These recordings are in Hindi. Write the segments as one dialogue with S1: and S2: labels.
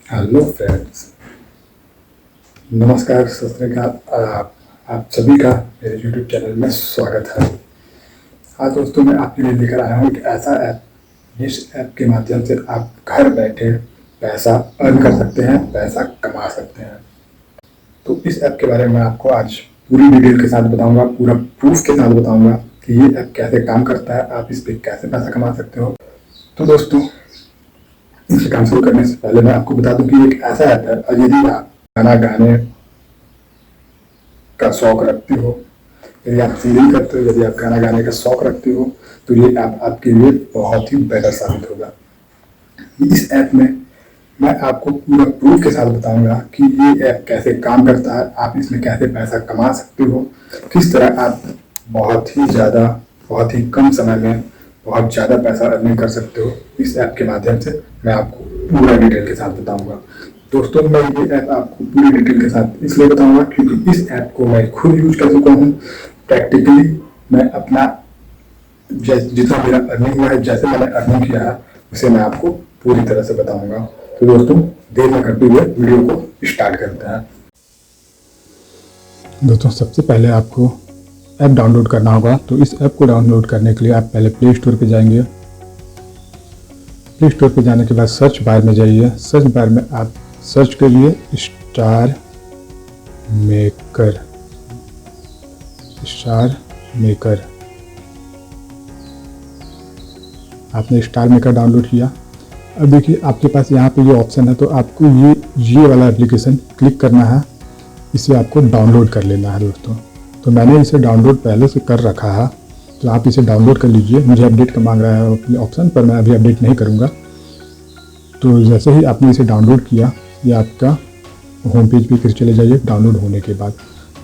S1: हेलो फ्रेंड्स, नमस्कार, सत श्री अकाल। आप सभी का मेरे यूट्यूब चैनल में स्वागत है। आज दोस्तों मैं आपके लिए लेकर आया हूँ एक ऐसा ऐप जिस ऐप के माध्यम से आप घर बैठे पैसा अर्न कर सकते हैं, पैसा कमा सकते हैं। तो इस ऐप के बारे में आपको आज पूरी डिटेल के साथ बताऊंगा, पूरा प्रूफ के साथ बताऊंगा कि ये ऐप कैसे काम करता है, आप इस पर कैसे पैसा कमा सकते हो। तो दोस्तों, इसे काम शुरू करने से पहले मैं आपको बता दूं कि एक ऐसा ऐप है, और यदि आप गाना गाने का शौक रखते हो, यदि आप सिंगिंग करते हो, यदि आप गाना गाने का शौक रखते हो, तो ये ऐप आपके लिए बहुत ही बेहतर साबित होगा। इस ऐप में मैं आपको पूरा प्रूफ के साथ बताऊंगा कि ये ऐप कैसे काम करता है, आप इसमें कैसे पैसा कमा सकते हो, किस तरह आप बहुत ही कम समय में बहुत ज़्यादा पैसा अर्निंग कर सकते हो। इस ऐप के माध्यम से मैं आपको पूरा डिटेल के साथ बताऊंगा। दोस्तों, मैं ये ऐप आपको पूरी डिटेल के साथ इसलिए बताऊंगा क्योंकि इस ऐप को मैं खुद यूज कर चुका हूँ। प्रैक्टिकली मैं अपना जितना मेरा अर्निंग हुआ है, जैसे मैंने अर्निंग किया है, उसे मैं आपको पूरी तरह से बताऊंगा। तो दोस्तों, देर न करते हुए वीडियो को स्टार्ट करते हैं। दोस्तों, सबसे पहले आपको ऐप डाउनलोड करना होगा। तो इस ऐप को डाउनलोड करने के लिए आप पहले प्ले स्टोर पे जाएंगे। प्ले स्टोर पे जाने के बाद सर्च बार में जाइए। सर्च बार में आप सर्च करिए स्टार मेकर। आपने स्टार मेकर डाउनलोड किया। अब देखिए आपके पास यहाँ पे ये ऑप्शन है, तो आपको ये वाला एप्लीकेशन क्लिक करना है, इसे आपको डाउनलोड कर लेना है दोस्तों। तो मैंने इसे डाउनलोड पहले से कर रखा है, तो आप इसे डाउनलोड कर लीजिए। मुझे अपडेट का मांग रहा है अपने ऑप्शन पर, मैं अभी अपडेट नहीं करूँगा। तो जैसे ही आपने इसे डाउनलोड किया, ये आपका होम पेज पे फिर चले जाइए डाउनलोड होने के बाद।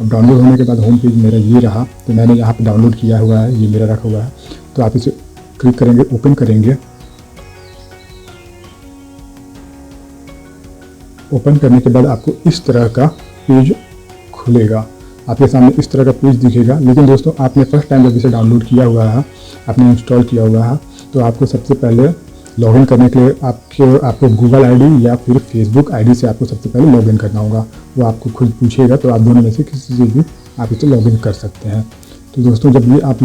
S1: अब डाउनलोड होने के बाद होम पेज मेरा ये रहा, तो मैंने यहाँ पे डाउनलोड किया हुआ है, ये मेरा रखा हुआ है। तो आप इसे क्लिक करेंगे, ओपन करेंगे। ओपन करने के बाद आपको इस तरह का पेज खुलेगा, आपके सामने इस तरह का पेज दिखेगा। लेकिन दोस्तों, आपने फर्स्ट टाइम जब इसे डाउनलोड किया हुआ है, आपने इंस्टॉल किया हुआ है, तो आपको सबसे पहले लॉगिन करने के लिए आपको गूगल आईडी या फिर फेसबुक आईडी से आपको सबसे पहले लॉगिन करना होगा। वो आपको खुद पूछेगा, तो आप दोनों में से किसी से भी आप इसे लॉगिन कर सकते हैं। तो दोस्तों, जब ये आप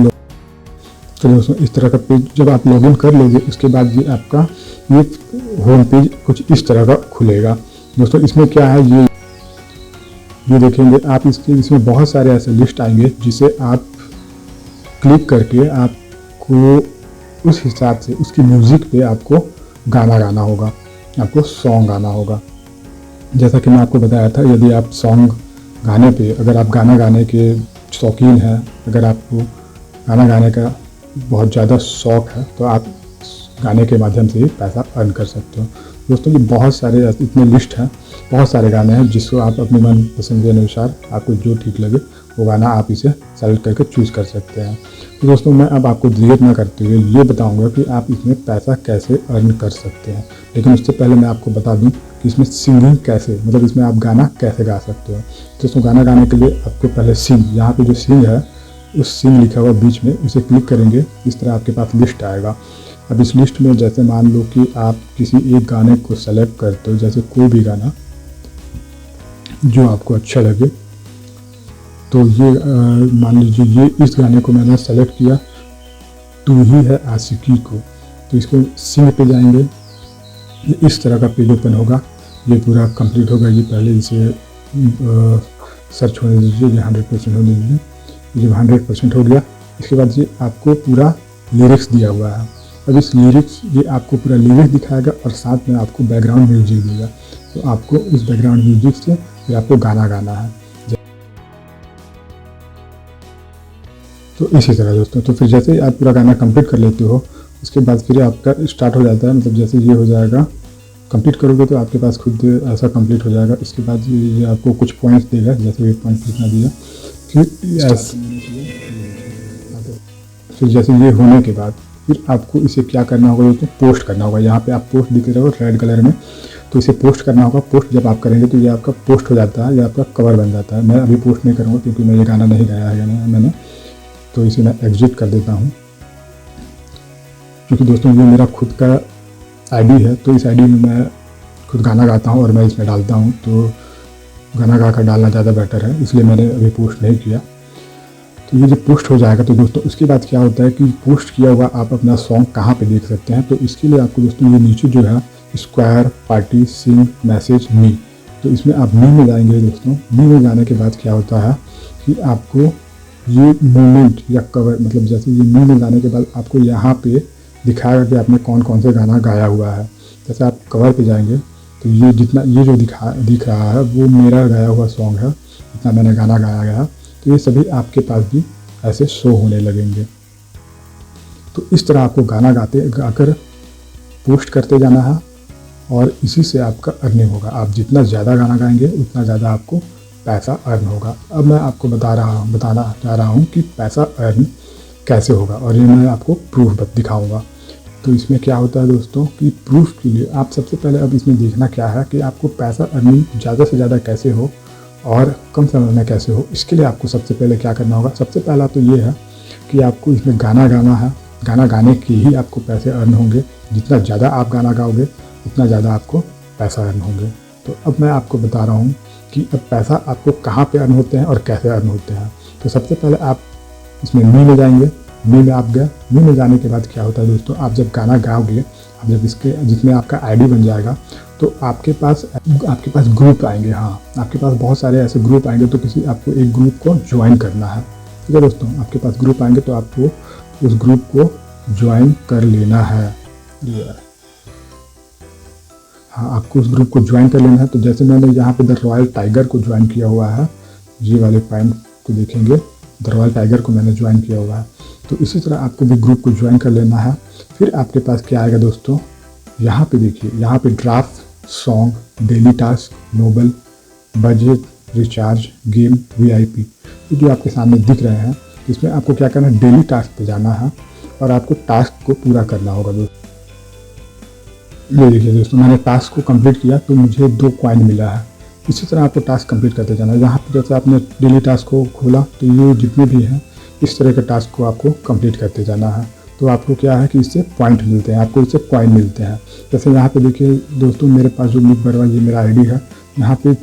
S1: तो दोस्तों इस तरह का पेज जब आप लॉगिन कर लोगे, उसके बाद ये आपका ये होम पेज कुछ इस तरह का खुलेगा। दोस्तों, इसमें क्या है, ये देखेंगे आप, इसमें बहुत सारे ऐसे लिस्ट आएंगे जिसे आप क्लिक करके आपको उस हिसाब से उसकी म्यूज़िक पे आपको गाना गाना होगा, आपको सॉन्ग गाना होगा। जैसा कि मैं आपको बताया था, यदि आप सॉन्ग गाने पे, अगर आप गाना गाने के शौकीन हैं, अगर आपको गाना गाने का बहुत ज़्यादा शौक़ है, तो आप गाने के माध्यम से ही पैसा अर्न कर सकते हो। दोस्तों, ये बहुत सारे इतने लिस्ट हैं, बहुत सारे गाने हैं, जिसको आप अपने मन पसंद के अनुसार आपको जो ठीक लगे वो गाना आप इसे सेलेक्ट करके चूज़ कर सकते हैं। तो दोस्तों, मैं अब आपको देर न करते हुए ये बताऊंगा कि आप इसमें पैसा कैसे अर्न कर सकते हैं। लेकिन उससे पहले मैं आपको बता दूं कि इसमें सिंगिंग कैसे, मतलब इसमें आप गाना कैसे गा सकते हो। तो इसमें गाना गाने के लिए आपको पहले सिंग, यहाँ पर जो सिंग है उस सिंग लिखा हुआ बीच में, उसे क्लिक करेंगे। इस तरह आपके पास लिस्ट आएगा। अब इस लिस्ट में जैसे मान लो कि आप किसी एक गाने को सेलेक्ट करते हो, जैसे कोई भी गाना जो आपको अच्छा लगे, तो ये मान लीजिए ये इस गाने को मैंने सेलेक्ट किया, तू ही है आशिकी को। तो इसको सिंग पे जाएंगे, ये इस तरह का पेज ओपन होगा। ये पूरा कंप्लीट होगा, ये पहले इसे सर्च होने दीजिए, ये 100% होने दीजिए। जब 100% हो गया, इसके बाद ये आपको पूरा लिरिक्स दिया हुआ है। अब इस लिरिक्स, ये आपको पूरा लिरिक्स दिखाएगा और साथ में आपको बैकग्राउंड म्यूजिक देगा। तो आपको इस बैकग्राउंड म्यूजिक से फिर आपको गाना गाना है। तो इसी तरह दोस्तों, तो फिर जैसे ही आप पूरा गाना कंप्लीट कर लेते हो, उसके बाद फिर आपका स्टार्ट हो जाता है। मतलब जैसे ये हो जाएगा, कंप्लीट करोगे तो आपके पास खुद ऐसा कंप्लीट हो जाएगा। इसके बाद ये आपको कुछ पॉइंट्स देगा, जैसे ये पॉइंट्स लिखना दिया। फिर जैसे ये होने के बाद फिर आपको इसे क्या करना होगा दोस्तों, पोस्ट करना होगा। यहाँ पे आप पोस्ट दिख रहे हो रेड कलर में, तो इसे पोस्ट करना होगा। पोस्ट जब आप करेंगे तो ये आपका पोस्ट हो जाता है, ये आपका कवर बन जाता है। मैं अभी पोस्ट नहीं करूँगा क्योंकि मैं ये गाना नहीं गाया है मैंने, तो इसे मैं एग्जिट कर देता हूँ। क्योंकि दोस्तों ये मेरा खुद का आईडी है, तो इस आईडी में मैं खुद गाना गाता हूँ और मैं इसमें डालता हूँ, तो गाना गा कर डालना ज़्यादा बेटर है, इसलिए मैंने अभी पोस्ट नहीं किया। तो ये जब पोस्ट हो जाएगा तो दोस्तों उसके बाद क्या होता है कि पोस्ट किया हुआ आप अपना सॉन्ग कहाँ पे देख सकते हैं। तो इसके लिए आपको दोस्तों ये नीचे जो है स्क्वायर, पार्टी, सिंग, मैसेज, मी, तो इसमें आप मी में जाएंगे दोस्तों। मी में जाने के बाद क्या होता है कि आपको ये मोमेंट या कवर, मतलब जैसे ये मी में जाने के बाद आपको यहाँ पे दिखाएगा कि आपने कौन कौन से गाना गाया हुआ है। जैसे आप कवर पे जाएंगे तो ये जितना ये जो दिख रहा है वो मेरा गाया हुआ सॉन्ग है, जितना मैंने गाना गाया गया, तो ये सभी आपके पास भी ऐसे शो होने लगेंगे। तो इस तरह आपको गाना गाकर पोस्ट करते जाना है और इसी से आपका अर्निंग होगा। आप जितना ज़्यादा गाना गाएंगे उतना ज़्यादा आपको पैसा अर्न होगा। अब मैं आपको बताना चाह रहा हूँ कि पैसा अर्न कैसे होगा, और ये मैं आपको प्रूफ दिखाऊंगा। तो इसमें क्या होता है दोस्तों कि प्रूफ के लिए आप सबसे पहले अब इसमें देखना क्या है कि आपको पैसा अर्निंग ज़्यादा से ज़्यादा कैसे हो और कम समय में कैसे हो। इसके लिए आपको सबसे पहले क्या करना होगा, सबसे पहला तो ये है कि आपको इसमें गाना गाना है। गाना गाने के ही आपको पैसे अर्न होंगे। जितना ज़्यादा आप गाना गाओगे उतना ज़्यादा आपको पैसा अर्न होंगे। तो अब मैं आपको बता रहा हूँ कि अब पैसा आपको कहाँ पे अर्न होते हैं और कैसे अर्न होते हैं। तो सबसे पहले आप इसमें मी में जाएंगे। मी में आप गए। मी में जाने के बाद क्या होता है दोस्तों, आप जब गाना गाओगे, आप जब जिसमें आपका आईडी बन जाएगा तो आपके पास ग्रुप आएंगे। हाँ, आपके पास बहुत सारे ऐसे ग्रुप आएंगे, तो आपको एक ग्रुप को ज्वाइन करना है। ठीक है दोस्तों, आपके पास ग्रुप आएंगे तो आपको उस ग्रुप को ज्वाइन कर लेना है। हाँ, आपको उस ग्रुप को ज्वाइन कर लेना है। तो जैसे मैंने यहाँ पे द रॉयल टाइगर को ज्वाइन किया हुआ है, ये वाले पॉइंट को देखेंगे, द रॉयल टाइगर को मैंने ज्वाइन किया हुआ है। तो इसी तरह आपको भी ग्रुप को ज्वाइन कर लेना है। फिर आपके पास क्या आएगा दोस्तों, यहाँ पे देखिए, यहाँ पे draft, song, daily task, noble, budget, recharge, game, VIP, ये जो आपके सामने दिख रहे हैं, इसमें आपको क्या करना है, डेली टास्क पे जाना है और आपको टास्क को पूरा करना होगा दोस्तों। ये देखिए दोस्तों, मैंने टास्क को कंप्लीट किया तो मुझे 2 कॉइन मिला है। इसी तरह आपको टास्क कंप्लीट करते जाना है। यहाँ पर जैसे आपने डेली टास्क को खोला तो ये जितने भी हैं इस तरह के टास्क को आपको कंप्लीट करते जाना है। तो आपको क्या है कि इससे पॉइंट मिलते हैं, आपको इससे कॉइन मिलते हैं। जैसे यहाँ पे देखिए दोस्तों, मेरे पास जो निक बरवा, ये मेरा आईडी है, यहाँ पे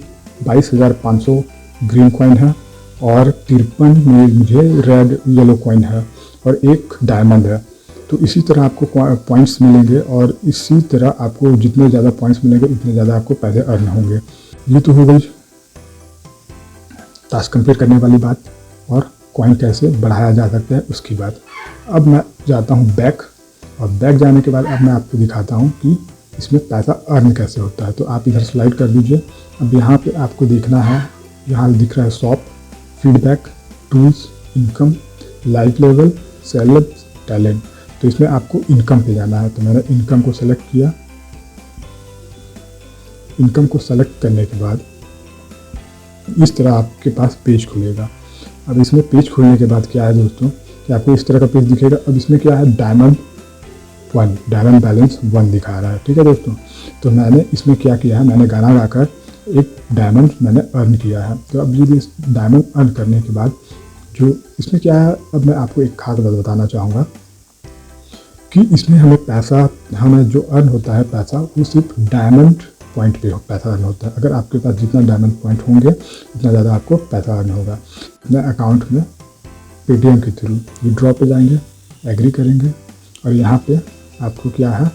S1: 22,500 ग्रीन कॉइन है और 53 में मुझे रेड येलो कॉइन है और 1 डायमंड है। तो इसी तरह आपको पॉइंट्स मिलेंगे और इसी तरह आपको जितने ज़्यादा पॉइंट्स मिलेंगे उतने ज़्यादा आपको पैसे अर्न होंगे। ये तो हो गई टास्क कंप्लीट करने वाली बात और कॉइन कैसे बढ़ाया जा सकता है उसकी बात। अब मैं जाता हूँ बैक, और बैक जाने के बाद अब मैं आपको दिखाता हूँ कि इसमें पैसा अर्न कैसे होता है। तो आप इधर स्लाइड कर दीजिए। अब यहाँ पे आपको देखना है, यहाँ दिख रहा है shop, feedback, tools, income, life level, celeb, talent. तो इसमें आपको इनकम पे जाना है। तो मैंने इनकम को सेलेक्ट किया। इनकम को सेलेक्ट करने के बाद इस तरह आपके पास पेज खुलेगा। अब इसमें पेज खुलने के बाद क्या है दोस्तों कि आपको इस तरह का पेज दिखेगा। अब इसमें क्या है, डायमंड बैलेंस 1 दिखा रहा है। ठीक है दोस्तों, तो मैंने इसमें क्या किया है, मैंने गाना गाकर एक डायमंड मैंने अर्न किया है। तो अब ये डायमंड अर्न करने के बाद जो इसमें क्या है, अब मैं आपको एक खास बात बताना चाहूँगा कि इसमें हमें जो अर्न होता है पैसा, वो सिर्फ डायमंड पॉइंट पे पैसा अर्न होता है। अगर आपके पास जितना डायमंड पॉइंट होंगे उतना ज़्यादा आपको पैसा अर्न होगा। अपने अकाउंट में पेटीएम के थ्रू विड्रॉ पे जाएंगे, एग्री करेंगे और यहाँ पे आपको क्या है,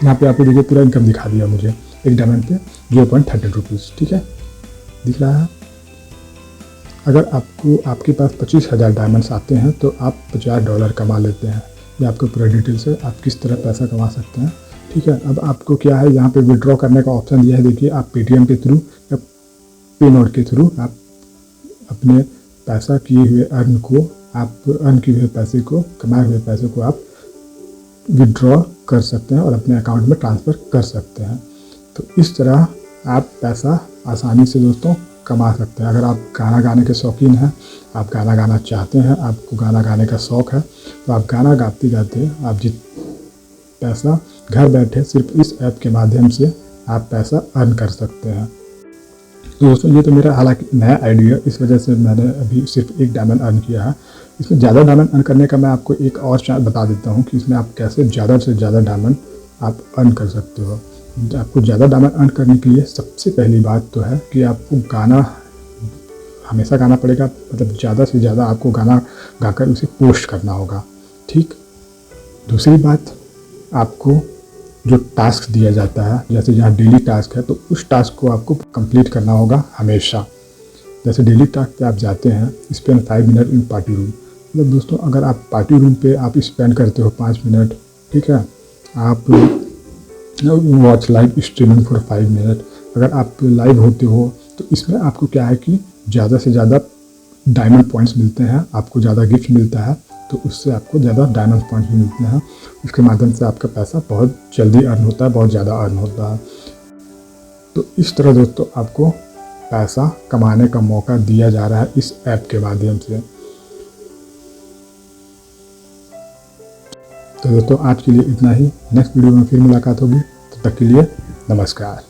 S1: यहाँ पे आपको देखिए पूरा इनकम दिखा दिया मुझे। एक डायमंड पे 0.30 रुपीज़, ठीक है, दिख रहा है। अगर आपके पास 25,000 डायमंड्स आते हैं तो आप $50 कमा लेते हैं। ये आपको पूरा डिटेल्स है, आप किस तरह पैसा कमा सकते हैं। ठीक है, अब आपको क्या है, यहाँ पे विड्रॉ करने का ऑप्शन दिया है। देखिए, आप पेटीएम के थ्रू या पे नोट के थ्रू आप अपने पैसा किए हुए अर्न किए हुए पैसे को, कमाए हुए पैसे को आप विड्रॉ कर सकते हैं और अपने अकाउंट में ट्रांसफ़र कर सकते हैं। तो इस तरह आप पैसा आसानी से दोस्तों कमा सकते हैं। अगर आप गाना गाने के शौकीन हैं, आप गाना गाना चाहते हैं, आपको गाना गाने का शौक़ है, तो आप गाना गाते गाते आप पैसा घर बैठे सिर्फ इस ऐप के माध्यम से आप पैसा अर्न कर सकते हैं। तो दोस्तों, ये तो मेरा हालांकि नया आइडिया है, इस वजह से मैंने अभी सिर्फ 1 डायमंड अर्न किया है। इसमें ज़्यादा डायमंड अर्न करने का मैं आपको एक और बता देता हूँ कि इसमें आप कैसे ज़्यादा से ज़्यादा डायमंड आप अर्न कर सकते हो। आपको ज़्यादा डायमंड अर्न करने के लिए सबसे पहली बात तो है कि आपको गाना हमेशा गाना पड़ेगा, मतलब ज़्यादा से ज़्यादा आपको गाना गाकर उसे पोस्ट करना होगा। ठीक। दूसरी बात, आपको जो टास्क दिया जाता है, जैसे यहाँ डेली टास्क है, तो उस टास्क को आपको कंप्लीट करना होगा हमेशा। जैसे डेली टास्क पे आप जाते हैं, spend 5 minute in party room. मतलब दोस्तों, अगर आप पार्टी रूम पे आप स्पेंड करते हो 5 मिनट, ठीक है, आप watch live streaming for 5 minute, अगर आप लाइव होते हो तो इसमें आपको क्या है कि ज़्यादा से ज़्यादा डायमंड पॉइंट्स मिलते हैं, आपको ज़्यादा गिफ्ट मिलता है, तो उससे आपको ज़्यादा डायमंड पॉइंट्स भी मिलते हैं। उसके माध्यम से आपका पैसा बहुत जल्दी अर्न होता है, बहुत ज़्यादा अर्न होता है। तो इस तरह दोस्तों आपको पैसा कमाने का मौका दिया जा रहा है इस ऐप के माध्यम से। तो दोस्तों आज के लिए इतना ही। नेक्स्ट वीडियो में फिर मुलाकात होगी, तब तक के लिए नमस्कार।